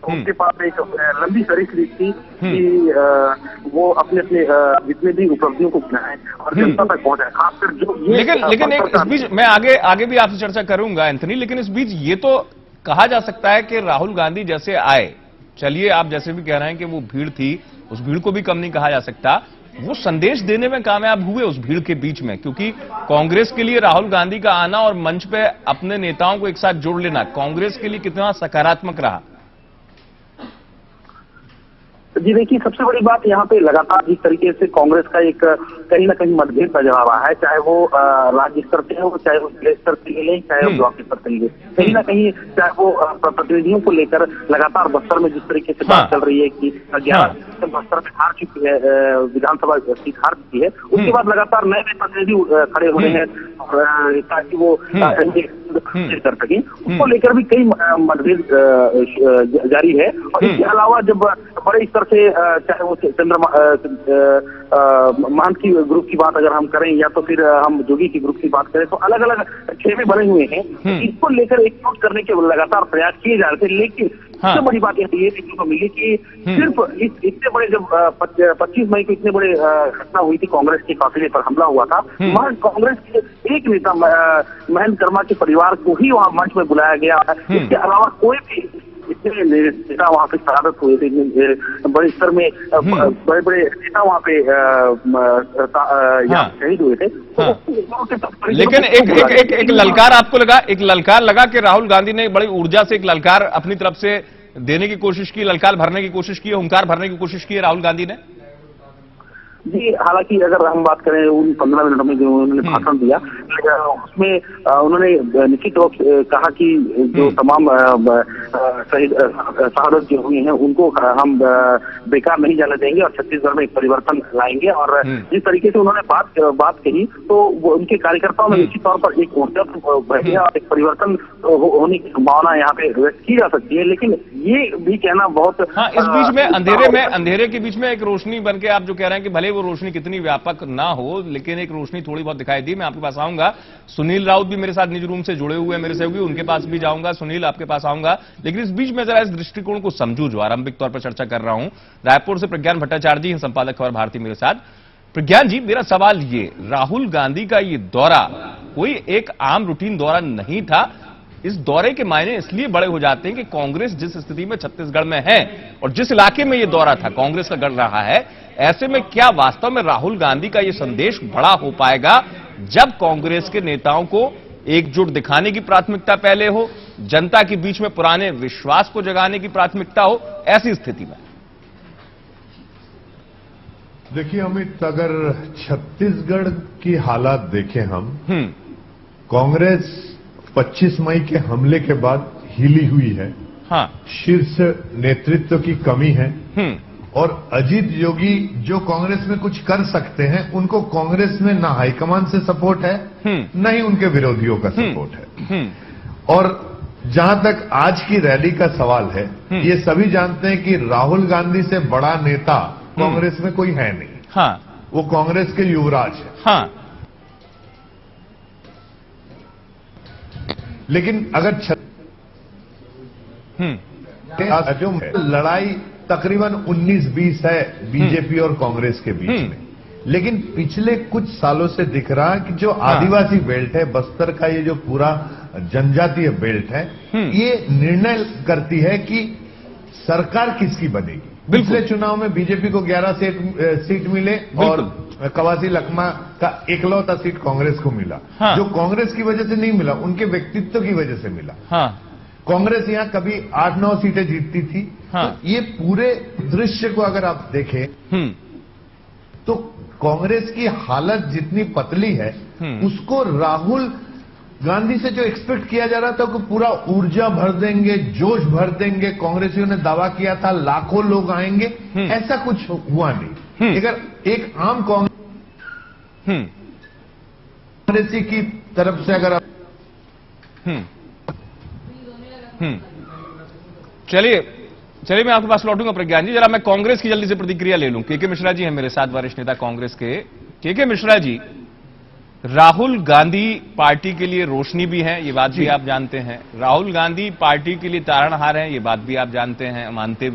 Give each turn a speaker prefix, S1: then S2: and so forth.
S1: तो उनके पास एक लंबी फहरिस्त थी कि वो अपने अपने जितने भी उपलब्धियों को गिनाएं और जनता तक पहुंचाएं, खासकर जो ये
S2: लेकिन इस बीच मैं आगे भी आपसे चर्चा करूंगा एंथनी, लेकिन इस बीच ये तो कहा जा सकता है कि राहुल गांधी जैसे आए, चलिए आप जैसे भी कह रहे हैं कि वो भीड़ थी, उस भीड़ को भी कम नहीं कहा जा सकता, वो संदेश देने में कामयाब हुए उस भीड़ के बीच में, क्योंकि कांग्रेस के लिए राहुल गांधी का आना और मंच पे अपने नेताओं को एक साथ जोड़ लेना कांग्रेस के लिए कितना सकारात्मक रहा?
S1: जी देखिए, सबसे बड़ी बात यहाँ पे लगातार जिस तरीके से कांग्रेस का एक कहीं ना कहीं मतभेद नजर आ रहा है, चाहे वो राज्य स्तर पे हो, चाहे वो जिले स्तर पे ले, चाहे वो ब्लॉक स्तर पे ले, कहीं ना कहीं चाहे वो प्रतिनिधियों को लेकर लगातार बस्तर में जिस तरीके से बात चल रही है कि 11 बस्तर में हार चुकी है, विधानसभा सीट हार चुकी है, उसके बाद लगातार नए नए प्रतिनिधि खड़े हो रहे हैं ताकि वो कर सकें, उसको लेकर भी कई मतभेद जारी है। और इसके अलावा जब बड़े स्तर से चाहे वो चंद्रमा महंत की ग्रुप की बात अगर हम करें या तो फिर हम जोगी की ग्रुप की बात करें, तो अलग अलग खेमे बने हुए हैं, इसको लेकर एकजुट करने के लगातार प्रयास किए जा रहे थे। लेकिन सबसे बड़ी बात ये देखने को मिली कि सिर्फ इतने बड़े जब 25 मई को इतने बड़े घटना हुई थी, कांग्रेस के काफिले पर हमला हुआ था, वहां कांग्रेस के एक नेता महंत कर्मा के परिवार को ही वहां मंच में बुलाया गया। इसके अलावा कोई भी इतने नेता वहां पे शहादत हुए थे, बड़े स्तर में बड़े बड़े नेता वहां पे शहीद हुए थे।
S2: लेकिन एक ललकार आपको लगा, एक ललकार लगा कि राहुल गांधी ने बड़ी ऊर्जा से एक ललकार अपनी तरफ से देने की कोशिश की, ललकार भरने की कोशिश की, हुंकार भरने की कोशिश की राहुल गांधी ने?
S1: जी, हालांकि अगर हम बात करें उन 15 मिनट में जो उन्होंने भाषण दिया, उसमें उन्होंने निश्चित रूप से कहा कि जो तमाम शहादत जो हुई हैं उनको हम बेकार नहीं जाने देंगे और छत्तीसगढ़ में एक परिवर्तन लाएंगे। और जिस तरीके से उन्होंने बात कही, तो उनके कार्यकर्ताओं में निश्चित तौर पर एक ऊर्जा बढ़ी और एक परिवर्तन होने की संभावना यहाँ पे व्यक्त की जा सकती है। लेकिन ये भी कहना बहुत
S2: इस बीच में अंधेरे के बीच में एक रोशनी बन के आप जो कह रहे हैं कि भले वो रोशनी कितनी व्यापक ना हो, लेकिन एक रोशनी थोड़ी बहुत दिखाई दी। मैं आपके पास आऊंगा, सुनील राउत भी मेरे साथ न्यूज रूम से जुड़े हुए हैं, मेरे सहयोगी, उनके पास भी जाऊंगा। सुनील, आपके पास आऊंगा, लेकिन इस बीच में जरा इस दृष्टिकोण को समझू जो आरंभिक तौर पर चर्चा कर रहा हूं। रायपुर से प्रज्ञान भट्टाचार्य जी हैं, संपादक खबर भारती मेरे साथ। प्रज्ञान जी, मेरा सवाल ये, राहुल गांधी का ये दौरा कोई एक आम रूटीन दौरा नहीं था। इस दौरे के मायने इसलिए बड़े हो जाते हैं कि कांग्रेस जिस स्थिति में छत्तीसगढ़ में है और जिस इलाके में यह दौरा था कांग्रेस का गढ़ रहा है, ऐसे में क्या वास्तव में राहुल गांधी का यह संदेश बड़ा हो पाएगा जब कांग्रेस के नेताओं को एकजुट दिखाने की प्राथमिकता पहले हो, जनता के बीच में पुराने विश्वास को जगाने की प्राथमिकता हो, ऐसी स्थिति में?
S3: देखिए अमित, अगर छत्तीसगढ़ की हालात देखें हम, कांग्रेस 25 मई के हमले के बाद हिली हुई है। शीर्ष नेतृत्व की कमी है और अजीत जोगी जो कांग्रेस में कुछ कर सकते हैं, उनको कांग्रेस में ना हाईकमान से सपोर्ट है, न ही उनके विरोधियों का सपोर्ट है। और जहां तक आज की रैली का सवाल है, ये सभी जानते हैं कि राहुल गांधी से बड़ा नेता कांग्रेस में कोई है नहीं। वो कांग्रेस के युवराज है। लेकिन अगर लड़ाई तकरीबन 19-20 है बीजेपी और कांग्रेस के बीच में, लेकिन पिछले कुछ सालों से दिख रहा है कि जो आदिवासी बेल्ट है, बस्तर का ये जो पूरा जनजातीय बेल्ट है, ये निर्णय करती है कि सरकार किसकी बनेगी। पिछले चुनाव में बीजेपी को 11 सीट मिले और कवासी लखमा का इकलौता सीट कांग्रेस को मिला। जो कांग्रेस की वजह से नहीं मिला, उनके व्यक्तित्व की वजह से मिला। कांग्रेस यहां कभी 8-9 सीटें जीतती थी। तो ये पूरे दृश्य को अगर आप देखें तो कांग्रेस की हालत जितनी पतली है, उसको राहुल गांधी से जो एक्सपेक्ट किया जा रहा था कि पूरा ऊर्जा भर देंगे, जोश भर देंगे, कांग्रेसियों ने दावा किया था लाखों लोग आएंगे, ऐसा कुछ हुआ नहीं। अगर एक आम कांग्रेसी की तरफ से अगर आप
S2: चलिए मैं आपके पास लौटूंगा प्रज्ञान जी, जरा मैं कांग्रेस की जल्दी से प्रतिक्रिया ले लूं। के मिश्रा जी हैं मेरे साथ, वरिष्ठ नेता कांग्रेस के। के मिश्रा जी, राहुल गांधी पार्टी के लिए रोशनी भी है, ये बात भी आप जानते हैं। राहुल गांधी पार्टी के लिए तारणहार है, ये बात भी आप जानते हैं, मानते